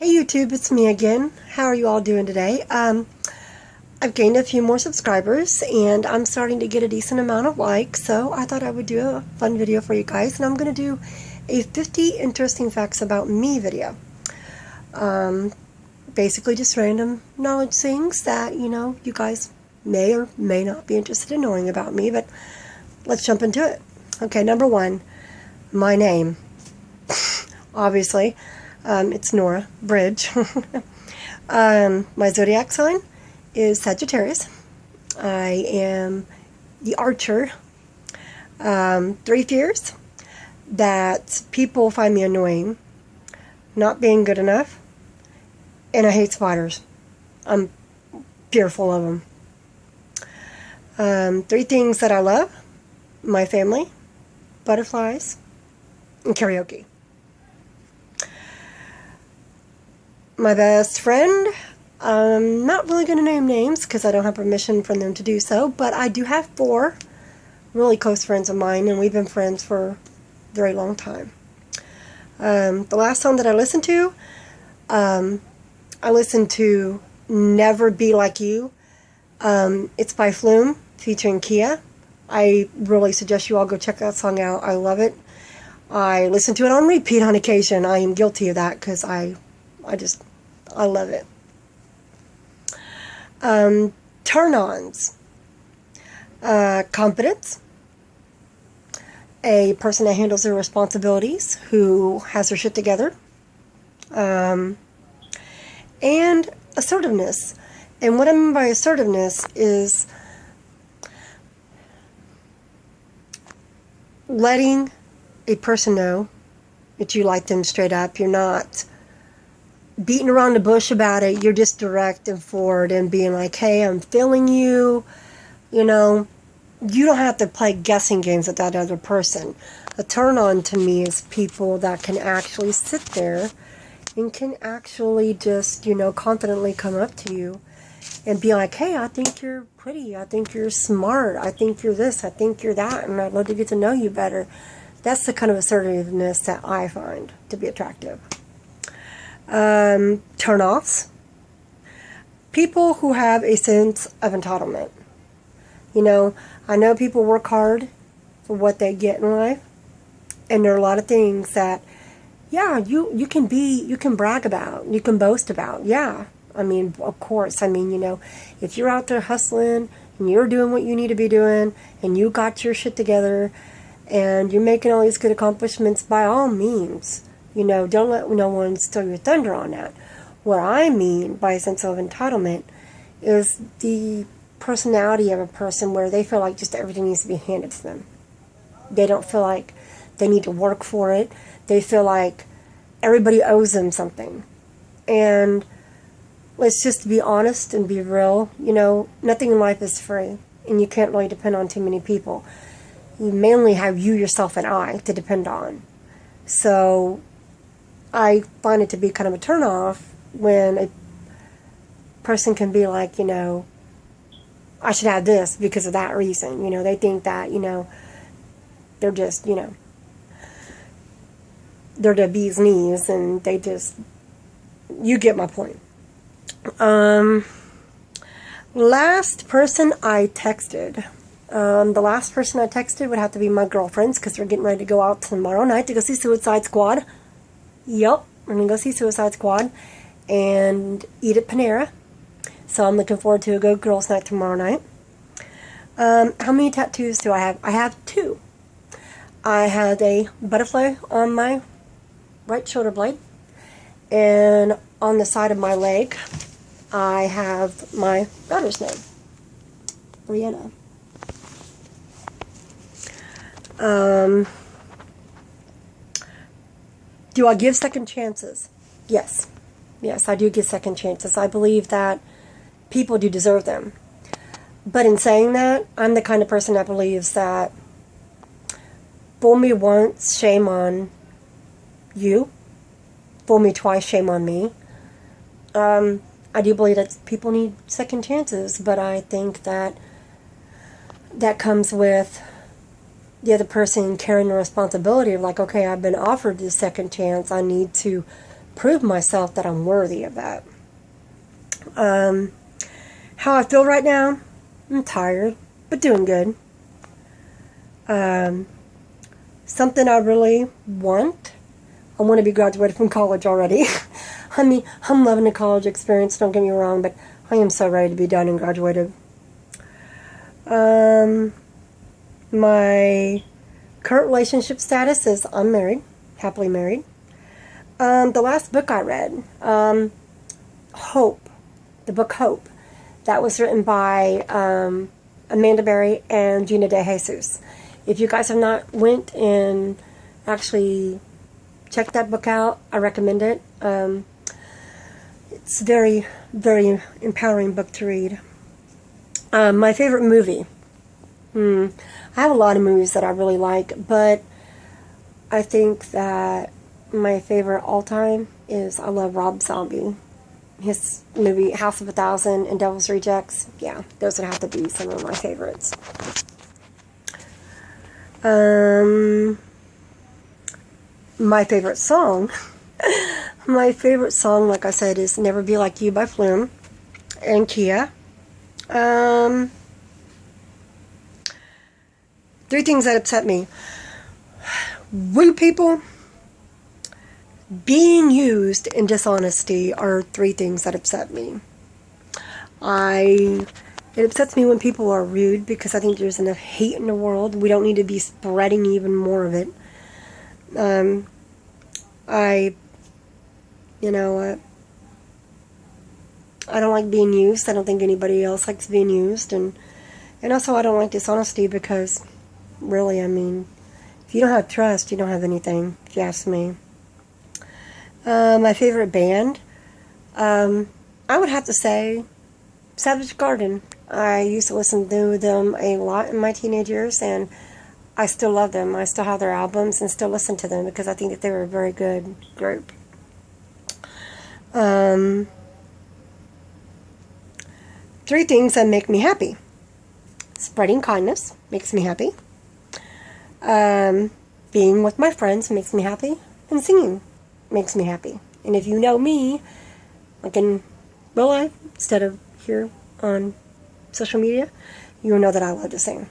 Hey YouTube, it's me again. How are you all doing today? I've gained a few more subscribers and I'm starting to get a decent amount of likes, so I thought I would do a fun video for you guys, and I'm going to do a 50 interesting facts about me video. Basically just random knowledge things that, you guys may or may not be interested in knowing about me, but let's jump into it. Okay, number one, my name. Obviously. It's Nora Bridge. My zodiac sign is Sagittarius. I am the Archer. 3 fears: that people find me annoying, not being good enough, and I hate spiders. I'm fearful of them. 3 things that I love: my family, butterflies, and karaoke. My best friend, I'm not really going to name names because I don't have permission from them to do so, but I do have 4 really close friends of mine, and we've been friends for a very long time. The last song that I listened to, I listened to Never Be Like You. It's by Flume featuring Kia. I really suggest you all go check that song out. I love it. I listen to it on repeat on occasion. I am guilty of that because I love it. Turn-ons. Confidence. A person that handles their responsibilities, who has their shit together. And assertiveness. And what I mean by assertiveness is letting a person know that you like them straight up. You're not beating around the bush about it. You're just direct and forward and being like, hey, I'm feeling you. You know, you don't have to play guessing games with that other person. A turn on to me is people that can actually sit there and can actually just, confidently come up to you and be like, hey, I think you're pretty. I think you're smart. I think you're this. I think you're that. And I'd love to get to know you better. That's the kind of assertiveness that I find to be attractive. Turn-offs. People who have a sense of entitlement. I know people work hard for what they get in life, and there are a lot of things that, yeah, you can brag about, you can boast about. Yeah, I mean, of course. I mean, if you're out there hustling and you're doing what you need to be doing and you got your shit together and you're making all these good accomplishments, by all means, don't let no one steal your thunder on that. What I mean by a sense of entitlement is the personality of a person where they feel like just everything needs to be handed to them. They don't feel like they need to work for it. They feel like everybody owes them something. And let's just be honest and be real. Nothing in life is free, and you can't really depend on too many people. You mainly have you, yourself, and I to depend on. So I find it to be kind of a turnoff when a person can be like, I should have this because of that reason. They think that, they're just, they're the bee's knees, and they just, you get my point. Last person I texted. The last person I texted would have to be my girlfriends, because we're getting ready to go out tomorrow night to go see Suicide Squad. Yep, we're going to go see Suicide Squad and eat at Panera. So I'm looking forward to a good girls' night tomorrow night. How many tattoos do I have? I have 2. I have a butterfly on my right shoulder blade, and on the side of my leg I have my daughter's name, Brianna. Do I give second chances? Yes. Yes, I do give second chances. I believe that people do deserve them. But in saying that, I'm the kind of person that believes that fool me once, shame on you. Fool me twice, shame on me. I do believe that people need second chances, but I think that comes with the other person carrying the responsibility of like, okay, I've been offered this second chance. I need to prove myself that I'm worthy of that. How I feel right now, I'm tired, but doing good. Something I really want, I want to be graduated from college already. I mean, I'm loving the college experience, don't get me wrong, but I am so ready to be done and graduated. My current relationship status is I'm married, happily married. The last book I read, Hope, the book Hope, that was written by Amanda Berry and Gina De Jesus. If you guys have not went and actually checked that book out, I recommend it. It's a very, very empowering book to read. My favorite movie. I have a lot of movies that I really like, but I think that my favorite all-time is I love Rob Zombie. His movie House of a Thousand and Devil's Rejects. Yeah, those would have to be some of my favorites. My favorite song. My favorite song, like I said, is Never Be Like You by Flume and Kia. Three things that upset me. Rude people, being used, and dishonesty are three things that upset me. It upsets me when people are rude because I think there's enough hate in the world. We don't need to be spreading even more of it. I don't like being used. I don't think anybody else likes being used. And also I don't like dishonesty because, really, I mean, if you don't have trust, you don't have anything, if you ask me. My favorite band, I would have to say Savage Garden. I used to listen to them a lot in my teenage years, and I still love them. I still have their albums and still listen to them because I think that they were a very good group. Three things that make me happy. Spreading kindness makes me happy. Being with my friends makes me happy. And singing makes me happy. And if you know me, like in real life, instead of here on social media, you'll know that I love to sing.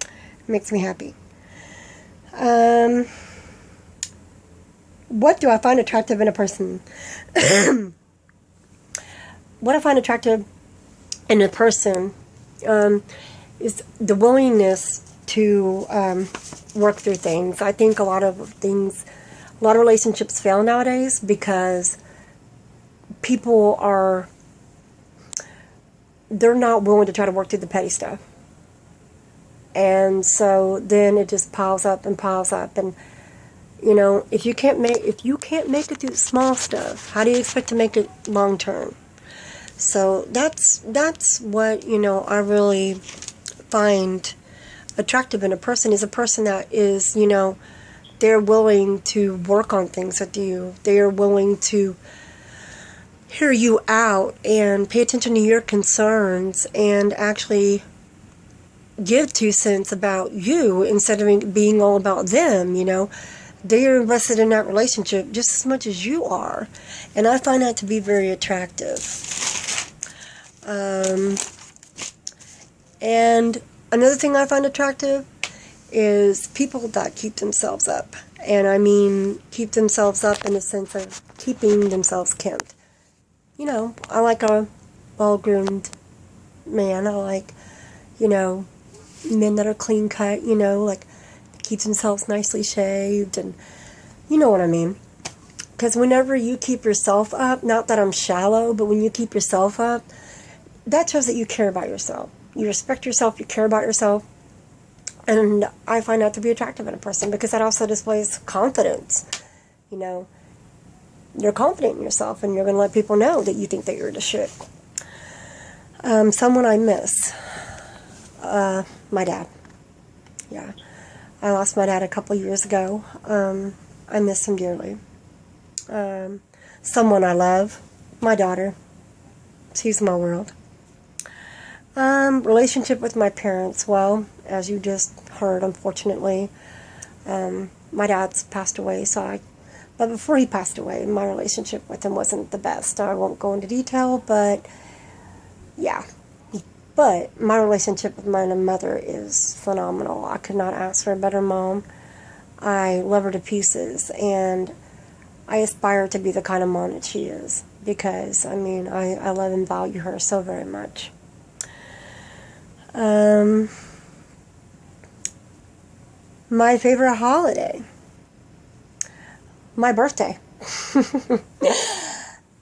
It makes me happy. What do I find attractive in a person? What I find attractive in a person is the willingness to work through things. I think a lot of relationships fail nowadays because they're not willing to try to work through the petty stuff. And so then it just piles up and piles up. And, you know, if you can't make it through small stuff, how do you expect to make it long term? So that's what, I really find attractive in a person, is a person that is, they're willing to work on things with you. They are willing to hear you out and pay attention to your concerns and actually give 2 cents about you instead of being all about them, They are invested in that relationship just as much as you are. And I find that to be very attractive. And another thing I find attractive is people that keep themselves up. And I mean keep themselves up in the sense of keeping themselves kempt. I like a well-groomed man. I like, men that are clean cut, like keep themselves nicely shaved, and you know what I mean. Because whenever you keep yourself up, not that I'm shallow, but when you keep yourself up, that shows that you care about yourself. You respect yourself, you care about yourself. And I find that to be attractive in a person because that also displays confidence. You're confident in yourself and you're going to let people know that you think that you're the shit. Someone I miss. My dad. Yeah. I lost my dad a couple years ago. I miss him dearly. Someone I love. My daughter. She's my world. Relationship with my parents. Well, as you just heard, unfortunately, my dad's passed away, so I But before he passed away, my relationship with him wasn't the best. I won't go into detail, but yeah. But my relationship with my mother is phenomenal. I could not ask for a better mom. I love her to pieces, and I aspire to be the kind of mom that she is, because, I mean, I love and value her so very much. My favorite holiday. My birthday.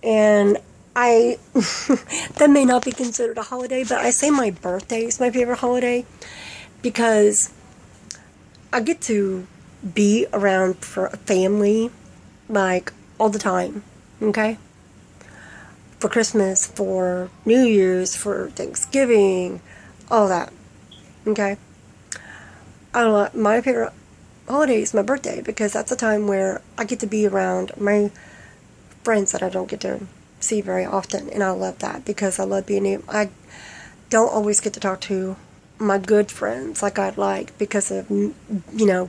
And I, that may not be considered a holiday, but I say my birthday is my favorite holiday because I get to be around for family, like, all the time, okay? For Christmas, for New Year's, for Thanksgiving, all that, okay? My favorite holiday is my birthday because that's a time where I get to be around my friends that I don't get to see very often, and I love that because I love being able, I don't always get to talk to my good friends like I'd like because of,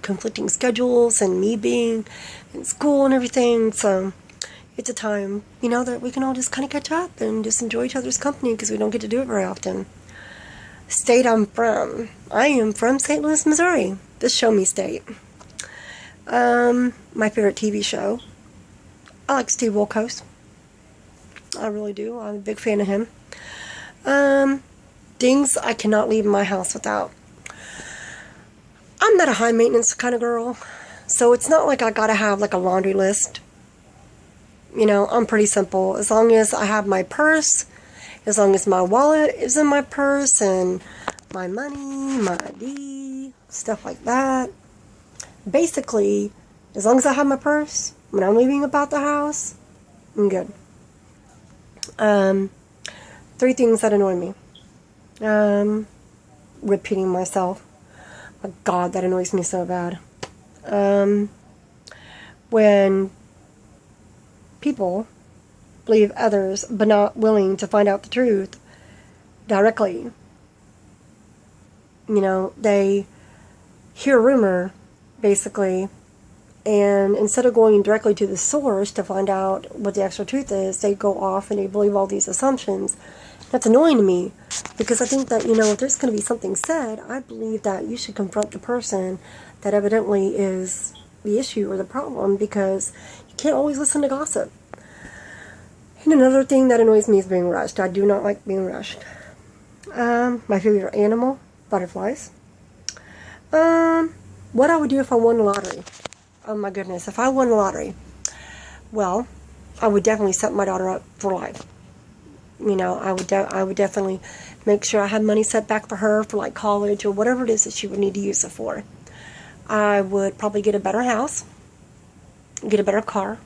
conflicting schedules and me being in school and everything. So it's a time, that we can all just kind of catch up and just enjoy each other's company because we don't get to do it very often. State I'm from. I am from St. Louis, Missouri. The show me state. My favorite TV show. I like Steve Wilkos. I really do. I'm a big fan of him. Things I cannot leave my house without. I'm not a high maintenance kind of girl, so it's not like I gotta have like a laundry list. I'm pretty simple. As long as I have my purse, as long as my wallet is in my purse, and my money, my ID, stuff like that. Basically, as long as I have my purse, when I'm leaving about the house, I'm good. 3 things that annoy me. Repeating myself. My God, that annoys me so bad. When people believe others but not willing to find out the truth directly. They hear a rumor, basically, and instead of going directly to the source to find out what the actual truth is, they go off and they believe all these assumptions. That's annoying to me, because I think that, if there's going to be something said, I believe that you should confront the person that evidently is the issue or the problem, because you can't always listen to gossip. And another thing that annoys me is being rushed. I do not like being rushed. My favorite animal, butterflies. What I would do if I won the lottery. Oh my goodness, if I won the lottery, well, I would definitely set my daughter up for life. I would definitely make sure I had money set back for her for like college or whatever it is that she would need to use it for. I would probably get a better house, get a better car,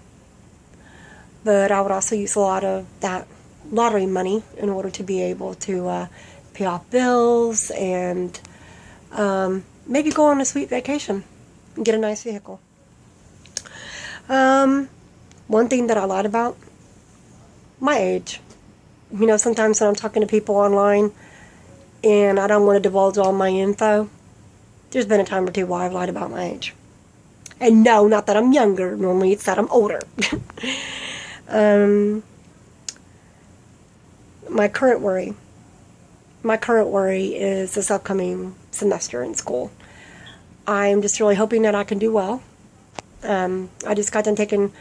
but I would also use a lot of that lottery money in order to be able to pay off bills and maybe go on a sweet vacation and get a nice vehicle. One thing that I lied about, my age. Sometimes when I'm talking to people online and I don't want to divulge all my info, there's been a time or two where I've lied about my age. And no, not that I'm younger. Normally it's that I'm older. My current worry is this upcoming semester in school. I'm just really hoping that I can do well. I just got done taking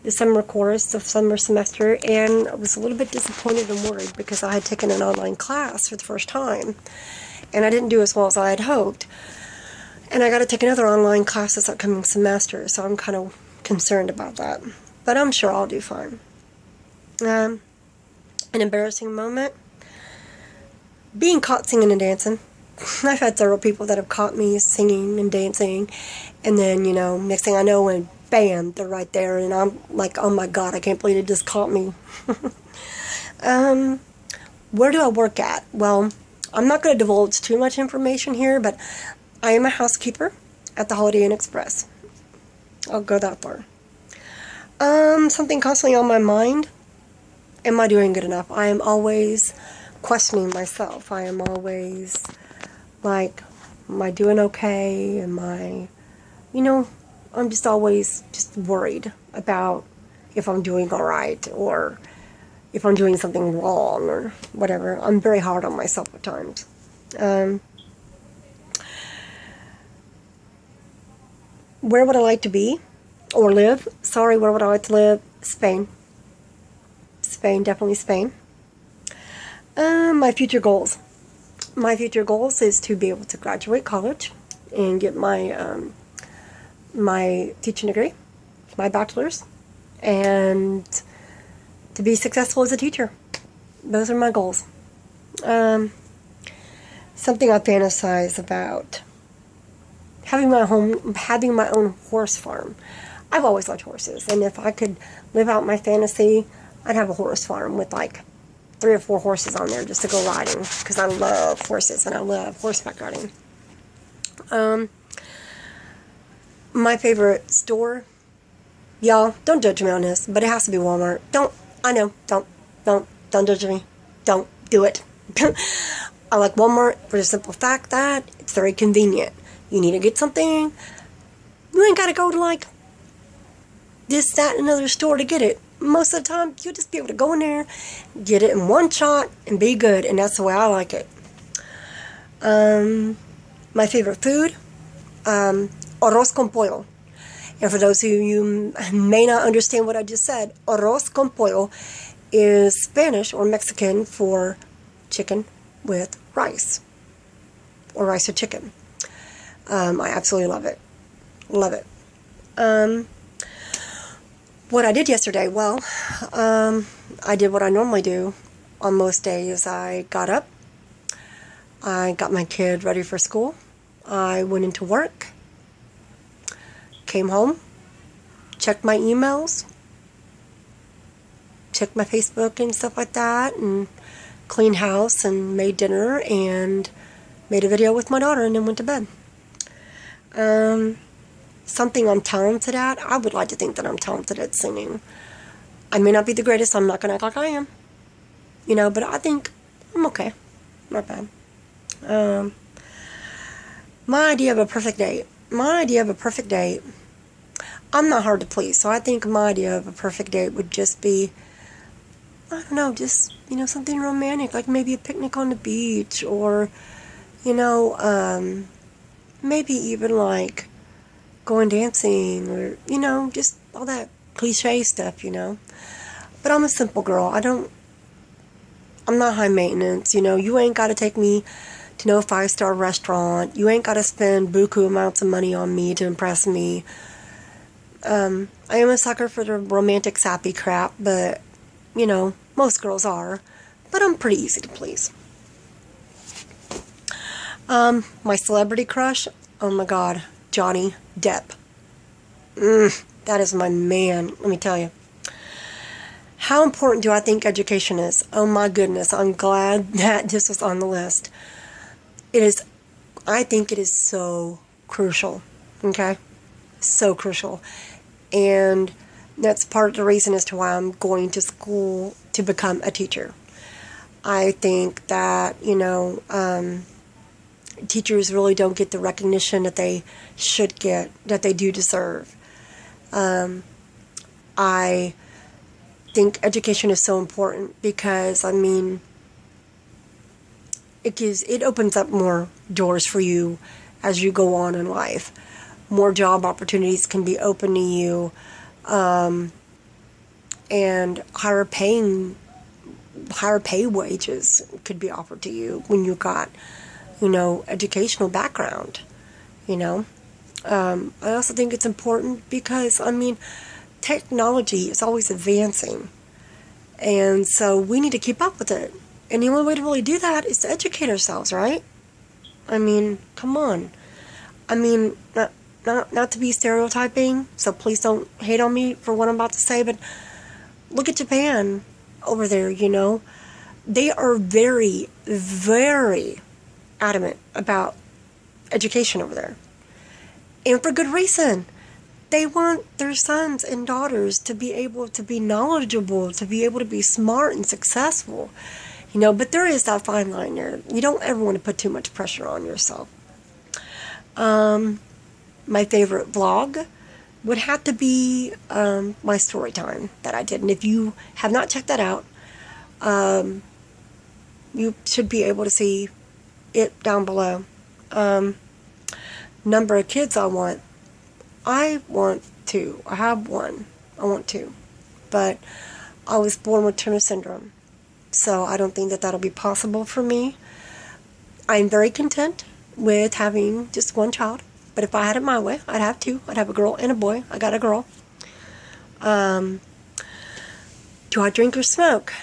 the summer course, the summer semester, and I was a little bit disappointed and worried because I had taken an online class for the first time, and I didn't do as well as I had hoped. And I got to take another online class this upcoming semester, so I'm kind of concerned about that. But I'm sure I'll do fine. An embarrassing moment, being caught singing and dancing. I've had several people that have caught me singing and dancing, and then, next thing I know, and bam, they're right there, and I'm like, oh my God, I can't believe it just caught me. Where do I work at? Well, I'm not going to divulge too much information here, but I am a housekeeper at the Holiday Inn Express. I'll go that far. Something constantly on my mind. Am I doing good enough? I am always questioning myself. I am always like, am I doing okay? Am I, I'm just always just worried about if I'm doing all right or if I'm doing something wrong or whatever. I'm very hard on myself at times. Where would I like to be or live? Sorry, where would I like to live? Spain. Spain, definitely Spain. My future goals. My future goals is to be able to graduate college and get my my teaching degree, my bachelor's, and to be successful as a teacher. Those are my goals. Something I fantasize about. Having my own horse farm. I've always loved horses, and if I could live out my fantasy, I'd have a horse farm with like 3 or 4 horses on there just to go riding, because I love horses and I love horseback riding. My favorite store, y'all, don't judge me on this, but it has to be Walmart. Don't judge me. Don't do it. I like Walmart for the simple fact that it's very convenient. You need to get something, you ain't got to go to like this, that, and another store to get it. Most of the time, you'll just be able to go in there, get it in one shot, and be good. And that's the way I like it. My favorite food, arroz con pollo. And for those of you who may not understand what I just said, arroz con pollo is Spanish or Mexican for chicken with rice. Or rice or chicken. I absolutely love it. Love it. What I did yesterday, well, I did what I normally do on most days. I got up, I got my kid ready for school, I went into work, came home, checked my emails, checked my Facebook and stuff like that, and cleaned house and made dinner and made a video with my daughter and then went to bed. Something I'm talented at, I would like to think that I'm talented at singing. I may not be the greatest, I'm not going to act like I am. You know, but I think I'm okay. Not bad. My idea of a perfect date. I'm not hard to please, so I think my idea of a perfect date would just be, I don't know, just, you know, something romantic, like maybe a picnic on the beach, or, you know, maybe even like going dancing, or, you know, just all that cliche stuff, you know. But I'm a simple girl. I'm not high maintenance, you know. You ain't got to take me to no 5-star restaurant. You ain't got to spend buku amounts of money on me to impress me. I am a sucker for the romantic sappy crap, but, you know, most girls are. But I'm pretty easy to please. My celebrity crush, oh my God, Johnny Depp. That is my man, let me tell you. How important do I think education is? Oh my goodness, I'm glad that this was on the list. It is, I think it is so crucial, okay? So crucial. And that's part of the reason as to why I'm going to school to become a teacher. I think that, you know, teachers really don't get the recognition that they should get, that they do deserve. I think education is so important because, I mean, it opens up more doors for you as you go on in life. More job opportunities can be open to you, and higher pay wages could be offered to you when you got, you know, educational background, you know. I also think it's important because, I mean, technology is always advancing, and so we need to keep up with it. And the only way to really do that is to educate ourselves, right? I mean, come on. I mean, not to be stereotyping, so please don't hate on me for what I'm about to say, but look at Japan over there, you know. They are very, very adamant about education over there. And for good reason. They want their sons and daughters to be able to be knowledgeable, to be able to be smart and successful. You know, but there is that fine line there. You don't ever want to put too much pressure on yourself. My favorite vlog. would have to be my story time that I did. And if you have not checked that out, you should be able to see it down below. Number of kids I want. I want two. I have one. I want two. But I was born with Turner syndrome. So I don't think that that'll be possible for me. I'm very content with having just one child. But if I had it my way, I'd have two. I'd have a girl and a boy. I got a girl. Do I drink or smoke?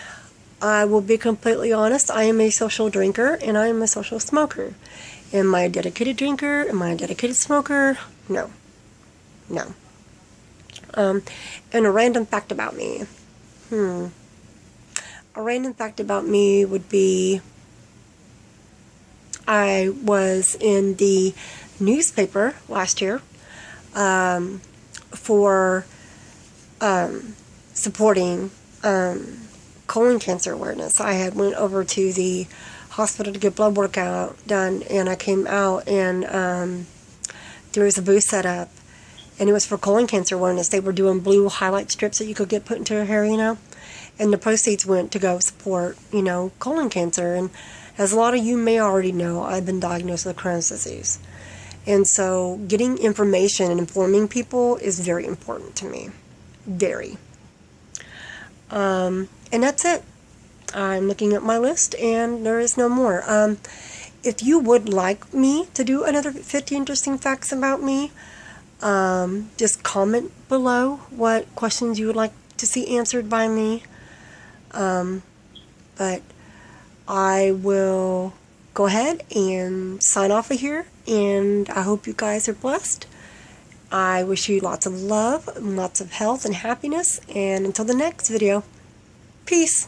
I will be completely honest. I am a social drinker and I am a social smoker. Am I a dedicated drinker? Am I a dedicated smoker? No. No. And a random fact about me. A random fact about me would be I was in the newspaper last year for supporting colon cancer awareness. I had went over to the hospital to get blood work done, and I came out and there was a booth set up, and it was for colon cancer awareness. They were doing blue highlight strips that you could get put into your hair, and the proceeds went to go support, colon cancer. And as a lot of you may already know, I've been diagnosed with Crohn's disease. And so getting information and informing people is very important to me. Very. And that's it. I'm looking at my list and there is no more. If you would like me to do another 50 interesting facts about me, just comment below what questions you would like to see answered by me. But I will go ahead and sign off of here, and I hope you guys are blessed. I wish you lots of love, lots of health and happiness, and until the next video, peace.